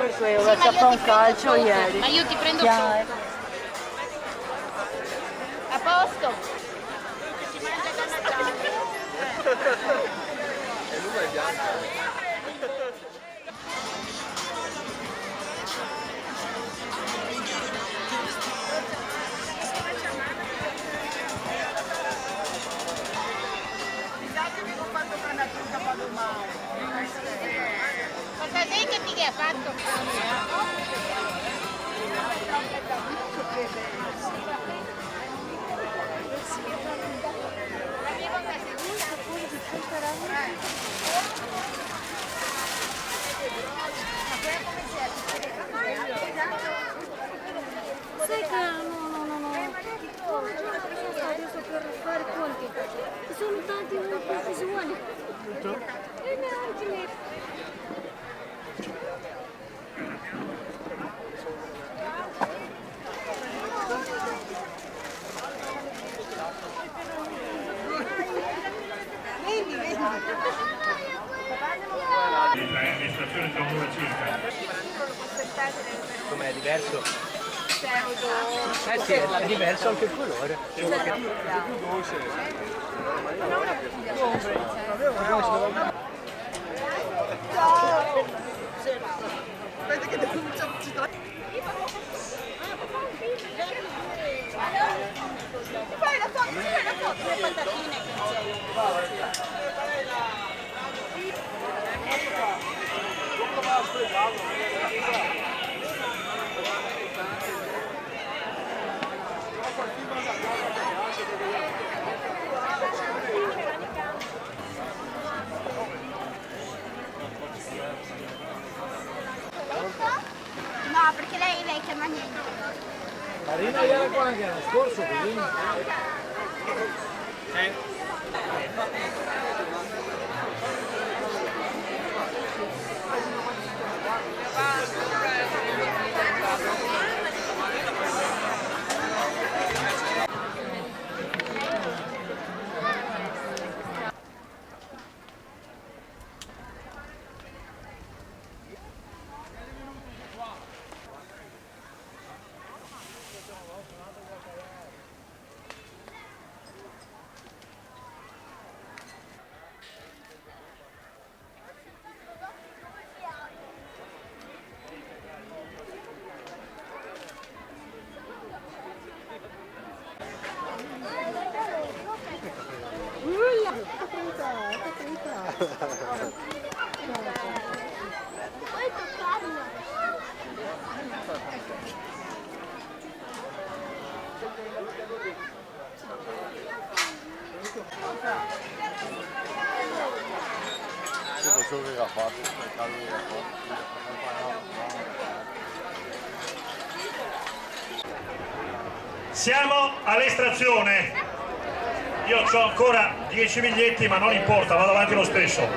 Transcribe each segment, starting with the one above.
per quello, ha fatto un calcio ieri. Ma io ti prendo sotto. A posto? Si mangia da Natale. E lui è bianco. Cosa sei che ti ha fatto? Sai che no, sono stati adesso per fare conti. Ci sono tanti professionisti. E neanche lì. Le stazioni sono una circa. Com'è diverso? Sì, è diverso anche il colore. Aspetta che devo fai la foto, le patatine che No, perché lei chiama niente. Marina era qua anche l'anno scorso, quindi. Puoi toccarlo. Solo che ha fatto, Siamo all'estrazione. Io ho ancora 10 biglietti, ma non importa, vado avanti lo stesso.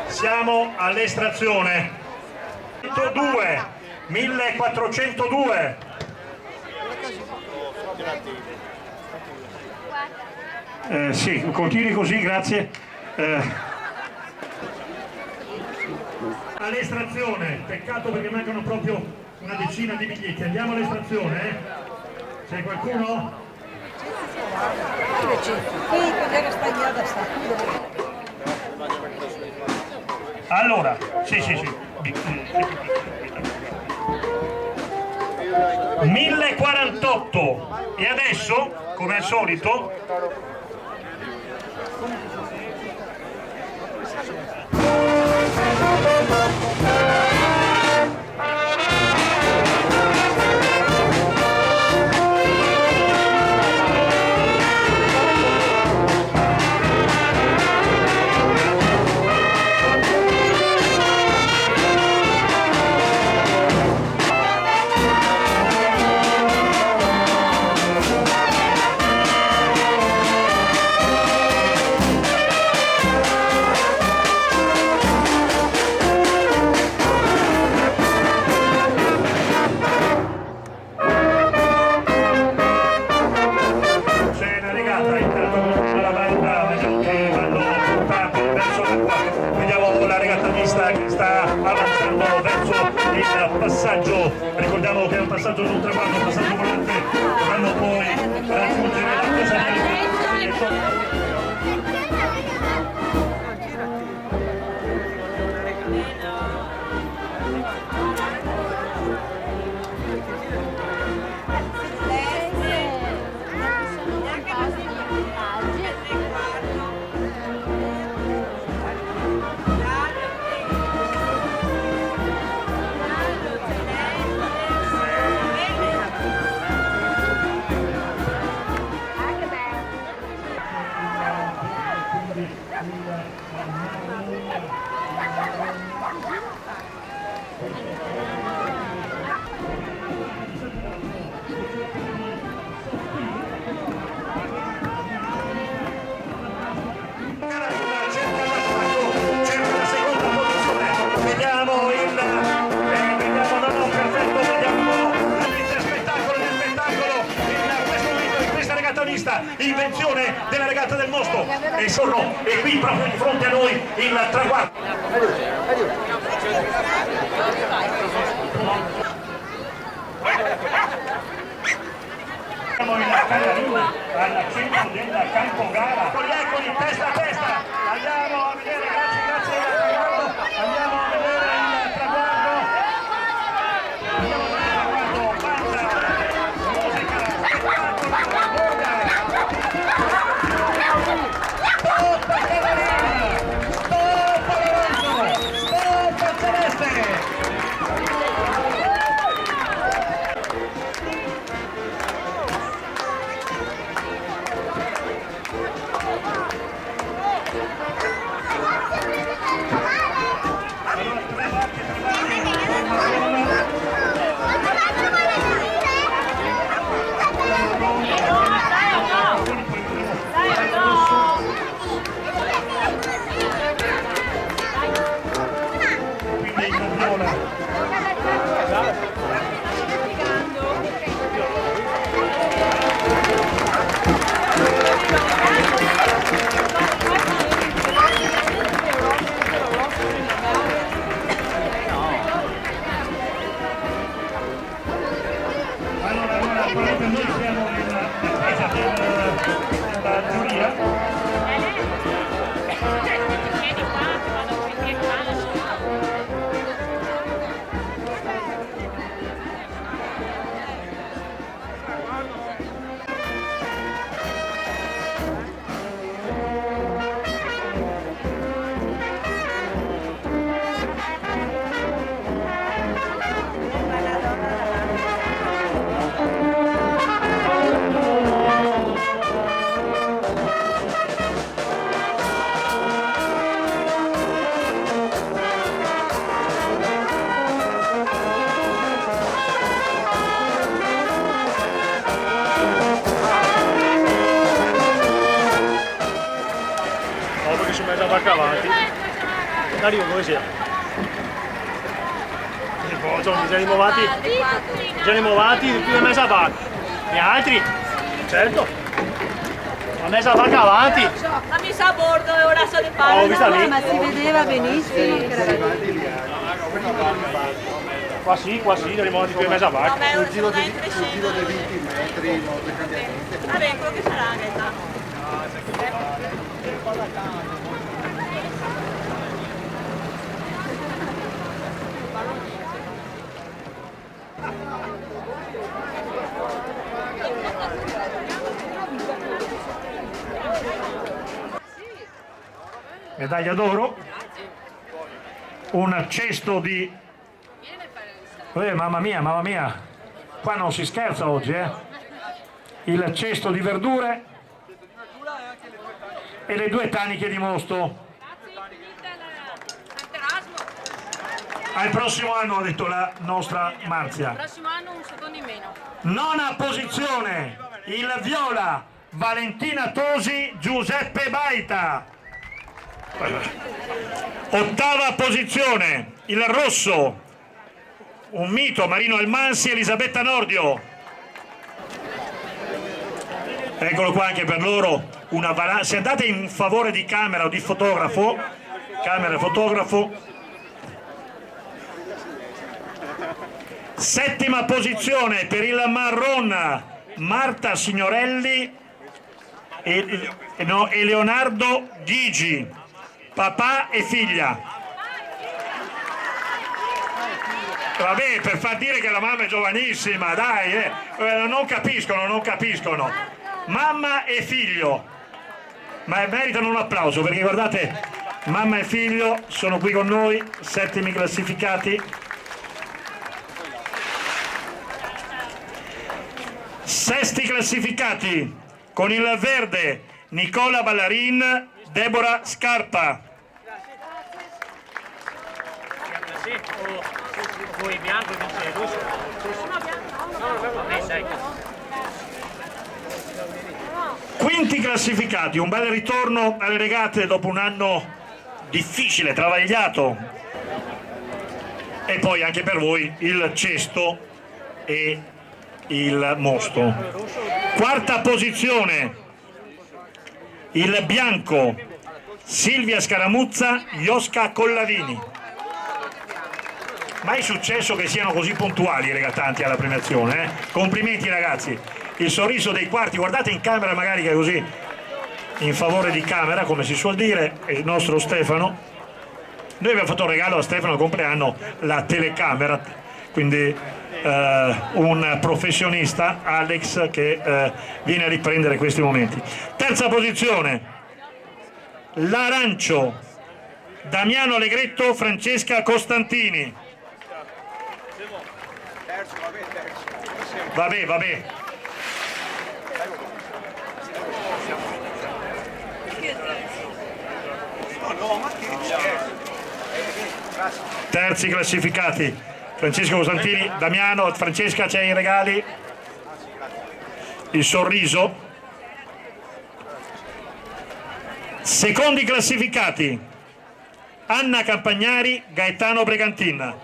Siamo all'estrazione. 102, 1402. Sì, continui così, grazie. All'estrazione, peccato perché mancano proprio una decina di biglietti. Andiamo all'estrazione, eh? C'è qualcuno? Allora, sì. 1048 e adesso, come al solito, Ricordiamo che è un passaggio sul traguardo, un passaggio volante, dovranno poi raggiungere la casa. Invenzione della regata del Mosto e qui proprio di fronte a noi il traguardo. Siamo in Cagliarina al centro del campo gara. Eccoli, testa a testa. Andiamo a vedere, ragazzi, grazie al traguardo. Andiamo a vedere il traguardo. Andiamo a vedere il traguardo. Banda, musica, spettacolo. Dario, come sia? Già ne muovati, più di messa vacca. E altri? Certo. La messa vacca avanti. La messa a bordo e ora sono in palio. Ho vista lì. Ma si vedeva benissimo. Qua sì, ne rimuovati più di messa vacca. No, Un giro di 20 metri in modo cambiamento. Vabbè, quello che sarà, Gaetano. Medaglia d'oro, un cesto di... mamma mia, qua non si scherza oggi, il cesto di verdure e le 2 taniche di mosto. Al prossimo anno, ha detto la nostra Marzia. Il prossimo anno un secondo in meno. Nona posizione, il viola, Valentina Tosi, Giuseppe Baita. Ottava posizione, il rosso, un mito, Marino Almansi, Elisabetta Nordio. Eccolo qua anche per loro, una valanga. Se andate in favore di camera o di fotografo, camera e fotografo, Settima posizione per il marron Marta Signorelli e Leonardo Ghigi, papà e figlia. Vabbè, per far dire che la mamma è giovanissima, dai, non capiscono. Mamma e figlio, ma meritano un applauso perché guardate, mamma e figlio sono qui con noi, settimi classificati. Sesti classificati con il verde Nicola Ballarin, Deborah Scarpa. Poi bianco vince rosso. Quinti classificati, un bel ritorno alle regate dopo un anno difficile, travagliato. E poi anche per voi il cesto e il mosto. Quarta posizione, il bianco Silvia Scaramuzza, Iosca Collavini. Mai successo che siano così puntuali i regattanti alla premiazione, eh? Complimenti ragazzi, il sorriso dei quarti, guardate in camera magari che è così in favore di camera come si suol dire, è il nostro Stefano. Noi abbiamo fatto un regalo a Stefano al compleanno, la telecamera, quindi un professionista, Alex, che viene a riprendere questi momenti. Terza posizione, l'arancio Damiano Allegretto, Francesca Costantini. Vabbè. Terzi classificati, Francesca Costantini, Damiano, Francesca c'è i regali, il sorriso. Secondi classificati, Anna Campagnari, Gaetano Bregantin.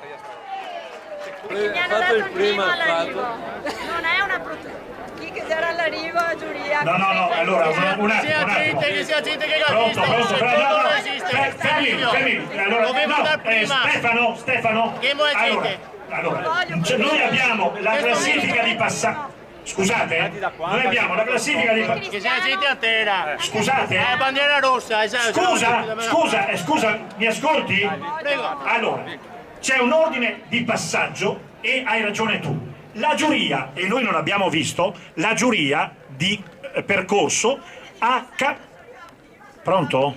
Mi hanno dato il primo all'arrivo. Non è una chi che sarà all'arrivo a giuria. No, allora un attimo. Sia gente che Pronto, fermi. Allora, Stefano. Allora, noi abbiamo la classifica di passaggio. Scusate, noi abbiamo la classifica di passaggio. Che sia gente a terra. Scusate. Bandiera rossa, esatto. Scusa, mi ascolti? Prego. Allora, c'è un ordine di passaggio e hai ragione tu. La giuria, e noi non abbiamo visto, la giuria di percorso ha... Pronto?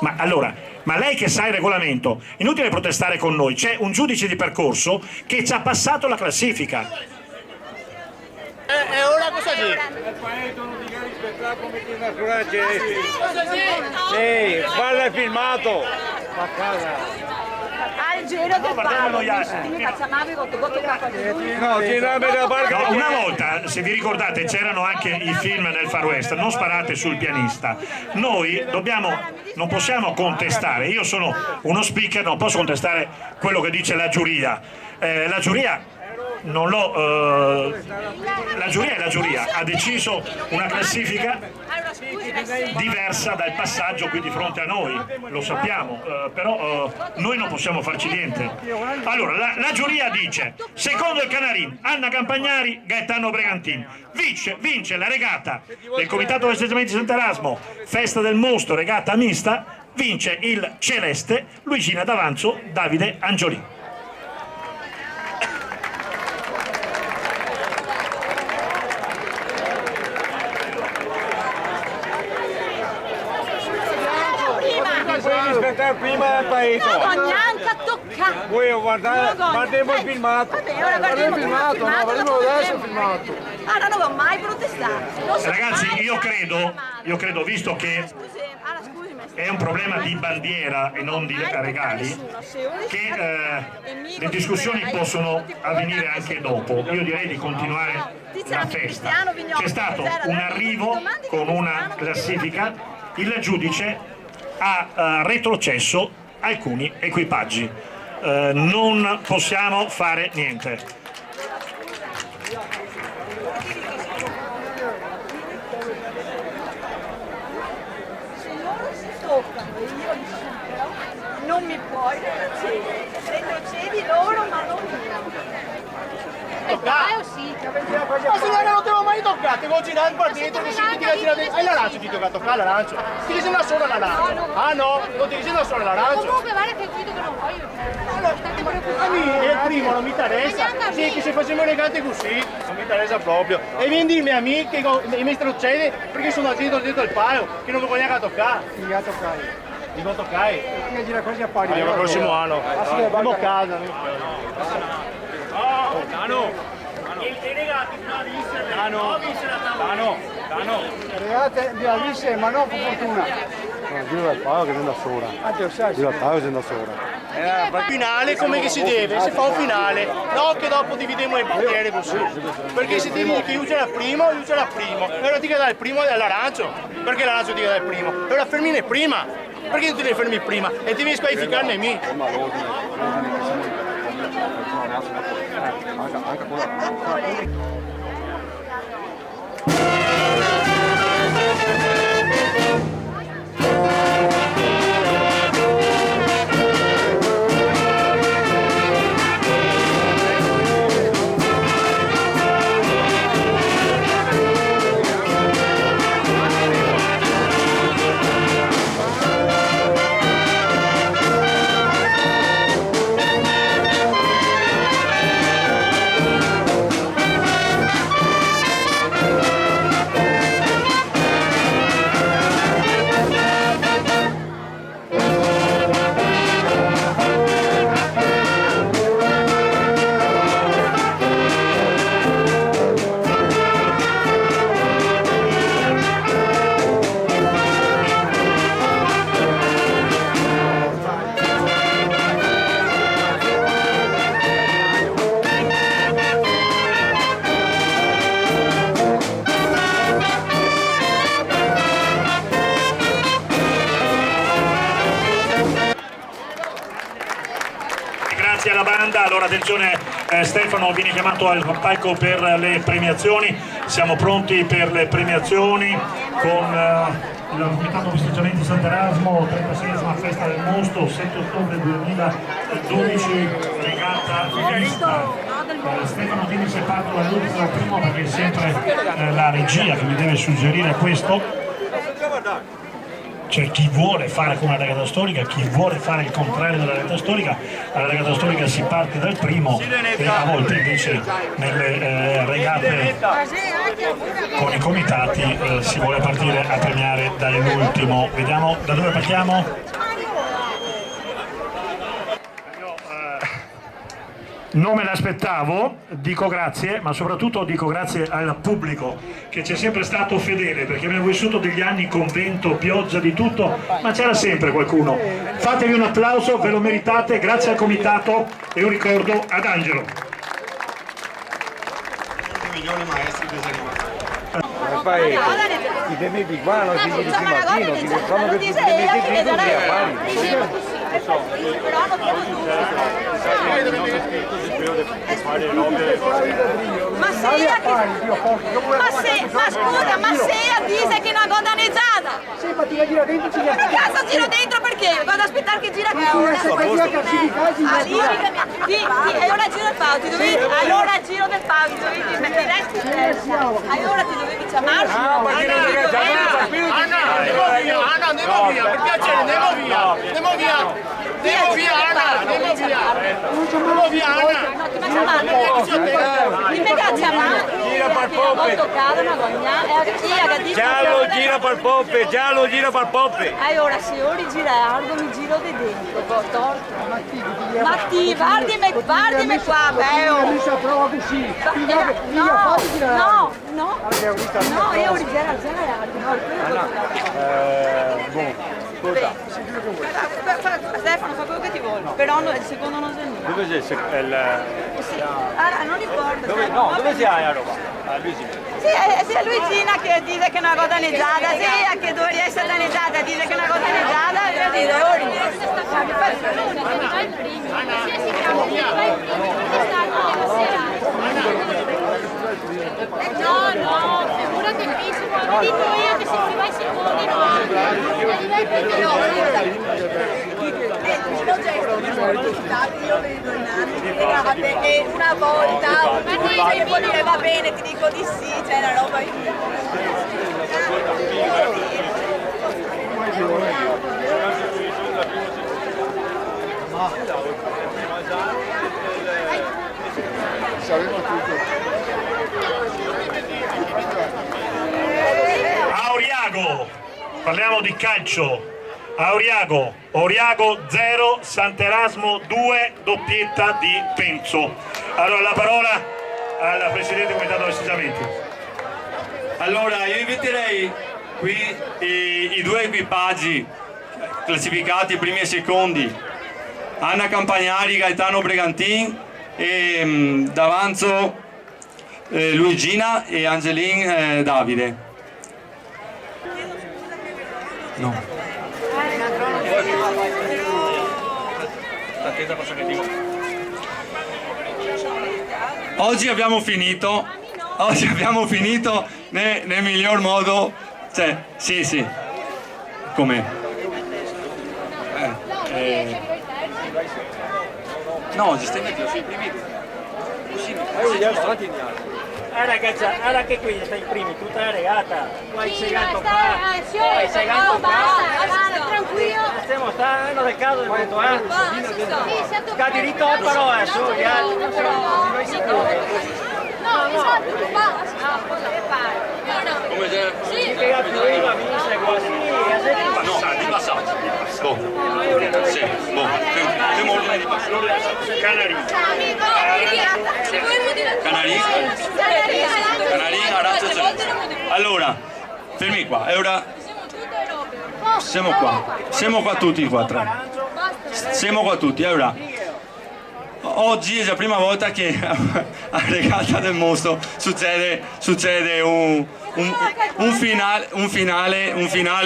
Ma lei che sa il regolamento, inutile protestare con noi, c'è un giudice di percorso che ci ha passato la classifica. E ora cosa c'è? Ehi, guarda il filmato! A casa! Al giro del palo, mi facciamo gotto capo No, una volta, se vi ricordate, c'erano anche i film nel Far West, non sparate sul pianista. Noi non possiamo contestare, io sono uno speaker, non posso contestare quello che dice la giuria. La giuria la giuria è la giuria, ha deciso una classifica diversa dal passaggio qui di fronte a noi, lo sappiamo, però noi non possiamo farci niente. Allora, la giuria dice, secondo il Canarin, Anna Campagnari, Gaetano Bregantin, vince la regata del Comitato Festeggiamenti Sant'Erasmo, Festa del Mosto, regata mista, vince il celeste Luigina D'Avanzo, Davide Angiolini. Prima del paese. No, neanche tocca. Vuoi guardare? Guardiamo il filmato. Vabbè, ora guardiamo il filmato. Guardiamo adesso il filmato. Ah, non ho mai protestato. Ragazzi, io credo, visto che è un problema di bandiera e non di regali, che le discussioni possono avvenire anche dopo. Io direi di continuare la festa. C'è stato un arrivo con una classifica, il giudice ha retrocesso alcuni equipaggi, non possiamo fare niente. Se loro si toccano e io li supero, non mi puoi retrocedi loro ma non io. Toccare? Sì. Ma se non te l'ho mai toccato, devo girare qua dentro, così ti tira dentro. Hai l'arancio, ti tocca toccare l'arancio. Ti dicendo solo l'arancio. Ah no, non ti dicendo solo l'arancio. Comunque guarda che guido che non voglio. State A preoccupati. me è il primo, non mi interessa. Sì, che se facciamo elegante così, non mi interessa proprio. E vieni dirmi a me che i miei stroccelli, perché sono dentro il paio, che non mi voglio neanche toccare. Chi ha toccato? Di non toccare. Chi gira così a pari? Il prossimo anno. Andiamo a casa. Regate di Alice, ma non con fortuna. No, giro dal paio che sembra sola. Ah, te lo sai? Giro dal paio che sembra sola. Finale come che si deve, si fa un finale, no che dopo dividiamo i potere così. Perché se ti dici che io c'era primo, io c'era primo. E ora ti dà il primo all'arancio. Perché l'arancio ti dà il primo? E ora fermine prima. Perché non ti devi fermi prima? E devi squalificarne me. Anche quella. Grazie alla banda. Allora attenzione, Stefano viene chiamato al palco per le premiazioni. Siamo pronti per le premiazioni con il Comitato Festeggiamenti Sant'Erasmo, 36esima festa del Mosto, 7 ottobre 2012, regata vista. Stefano tieni se parto dall'ultimo al primo perché è sempre la regia che mi deve suggerire questo. Cioè chi vuole fare come la regata storica, chi vuole fare il contrario della regata storica, alla regata storica si parte dal primo e a volte invece nelle regate con i comitati si vuole partire a premiare dall'ultimo. Vediamo da dove partiamo? Non me l'aspettavo, dico grazie, ma soprattutto dico grazie al pubblico che ci è sempre stato fedele, perché abbiamo vissuto degli anni con vento, pioggia, di tutto, ma c'era sempre qualcuno. Fatevi un applauso, ve lo meritate, grazie al comitato e un ricordo ad Angelo. Milioni maestri desanimati. I demetti qua non si dice mattino, ti fanno che tutti i demetti qui a pari. Però non ma scusa, ma se dice che è una cosa danneggiata! Sì, ma ti gira dentro ci Ma cazzo giro dentro perché? Vado ad aspettare che gira che ora? E ora giro del pau, ti dovevi. Allora giro del pau, ti dovevi mettere. Allora ti dovevi chiamare. Anna, andiamo via, per piacere, andiamo via. Andiamo via, Anna, andiamo via, Anna. Dimmi che chiamare. Gira per Poppe. Giallo gira per Poppe, giallo gira per Poppe. Allora se ora girardo mi giro di dentro, ma ti guardami qua, bello. Prova così. No, io rigirare. Stefano fa quello che ti vuole, però il secondo non c'è niente. Dove c'è Non importa. dove sei a Roma? A Luigina. Sì, è Luigina che dice che è una cosa danneggiata, sì, che dovrebbe essere danneggiata, dice che è una cosa danneggiata, e io No, figurati qui, dico io che se ti vai secondi no. io vedo in anni e una volta che vuol dire va bene, ti dico di sì, c'è la roba Auriago, parliamo di calcio. Auriago 0, Sant'Erasmo 2, doppietta di Penzo. Allora la parola alla Presidente del Comitato di Festeggiamenti. Allora io inviterei qui i due equipaggi classificati primi e secondi, Anna Campagnari, Gaetano Bregantin e D'Avanzo Luigina e Angelin Davide. No. Oggi abbiamo finito nel miglior modo, cioè, sì, come? No, giustamente sui primi. Guarda che qui stai primi, tutta la regata. Poi sei gatto qua. Poi sei gatto basta, tranquillo. Stiamo stando del caso del momento, Sta diritto però, su, gli altri. No, esatto, tu basta. Come se... Sì, che gatto prima vince quasi. Di passaggio. Sì, fermo ordine di passaggio. Canari, arazzo. Allora, fermi qua, è ora. Siamo qua tutti qua tre. Siamo qua tutti, allora. Oggi è la prima volta che a Regata del Mostro succede un finale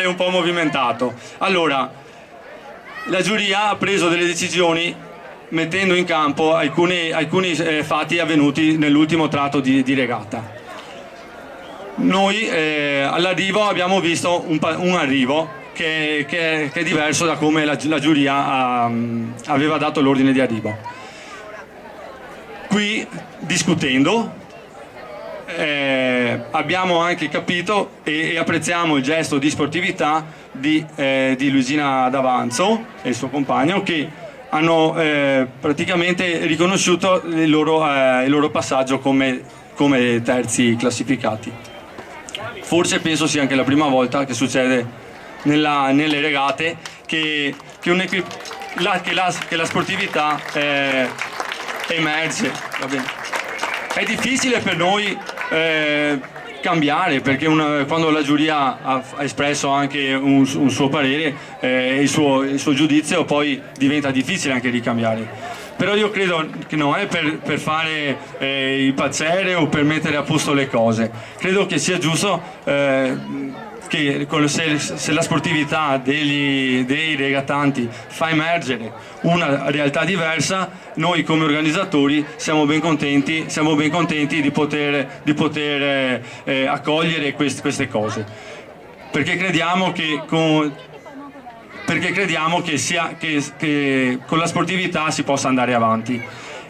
un po' movimentato. Allora, la giuria ha preso delle decisioni mettendo in campo alcuni fatti avvenuti nell'ultimo tratto di regata. Noi all'arrivo abbiamo visto un arrivo che è diverso da come la giuria aveva dato l'ordine di arrivo. Qui, discutendo, abbiamo anche capito e apprezziamo il gesto di sportività di Luigina D'Avanzo e il suo compagno, che hanno praticamente riconosciuto il loro passaggio come terzi classificati. Forse penso sia anche la prima volta che succede nelle regate che la sportività emerge. Va bene. È difficile per noi cambiare, perché quando la giuria ha espresso anche un suo parere, il suo giudizio, poi diventa difficile anche ricambiare. Però io credo che non è per fare il pazzere o per mettere a posto le cose. Credo che sia giusto che se la sportività dei regatanti fa emergere una realtà diversa, noi come organizzatori siamo ben contenti di poter accogliere queste cose, perché crediamo che con la sportività si possa andare avanti.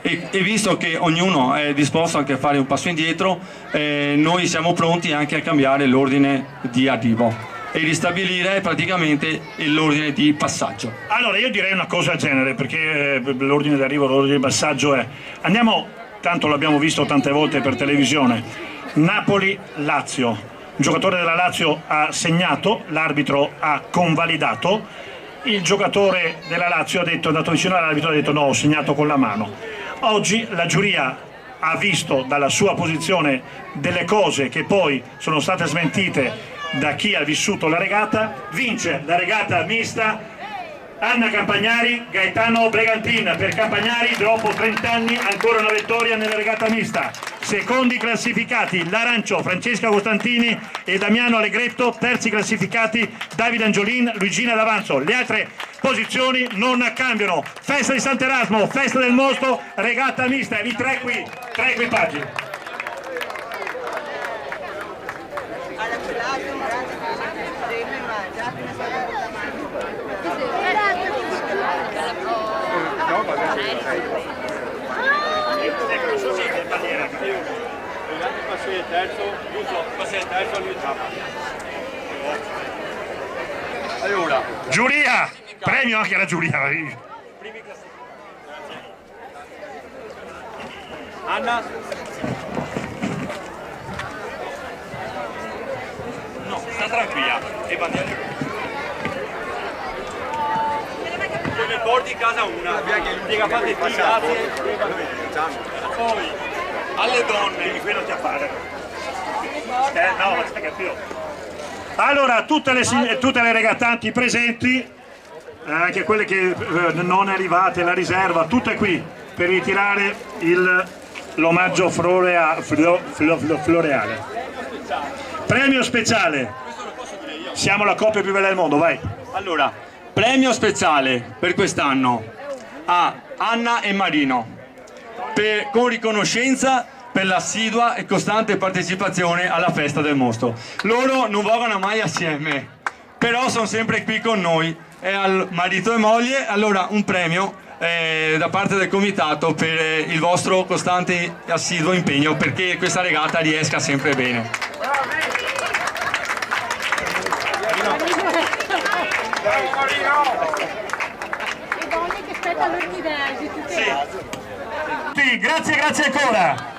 E visto che ognuno è disposto anche a fare un passo indietro, noi siamo pronti anche a cambiare l'ordine di arrivo e ristabilire praticamente l'ordine di passaggio. Allora io direi una cosa del genere, perché l'ordine di arrivo, l'ordine di passaggio è... Andiamo, tanto l'abbiamo visto tante volte per televisione, Napoli-Lazio. Un giocatore della Lazio ha segnato, l'arbitro ha convalidato, il giocatore della Lazio è andato vicino all'arbitro e ha detto no, ho segnato con la mano. Oggi la giuria ha visto dalla sua posizione delle cose che poi sono state smentite da chi ha vissuto la regata. Vince la regata mista Anna Campagnari, Gaetano Bregantin. Per Campagnari dopo 30 anni ancora una vittoria nella regata mista. Secondi classificati l'Arancio, Francesca Costantini e Damiano Allegretto. Terzi classificati Davide Angiolin, Luigina D'Avanzo. Le altre posizioni non cambiano. Festa di Sant'Erasmo, festa del Mostro, regata mista. I tre equipaggi. Non so se è bandiera. Passare il terzo, giusto? Passare il terzo allora. Giuria! Premio anche alla giuria. Anna? No, sta tranquilla. E bandiera. Se ne porti in casa una. Dica fate T, grazie. Poi, alle donne. Quello ti appare. No, ma c'è capito. Allora, tutte le regattanti presenti, anche quelle che non arrivate, la riserva, tutte qui per ritirare l'omaggio floreale. Premio speciale. Siamo la coppia più bella del mondo, vai. Allora, premio speciale per quest'anno a Anna e Marino, con riconoscenza per l'assidua e costante partecipazione alla festa del mostro. Loro non vogano mai assieme, però sono sempre qui con noi, e al marito e moglie. Allora un premio da parte del comitato per il vostro costante e assiduo impegno perché questa regata riesca sempre bene. Le donne che aspettano l'orchidea, Sì, grazie ancora.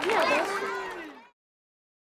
Via adesso.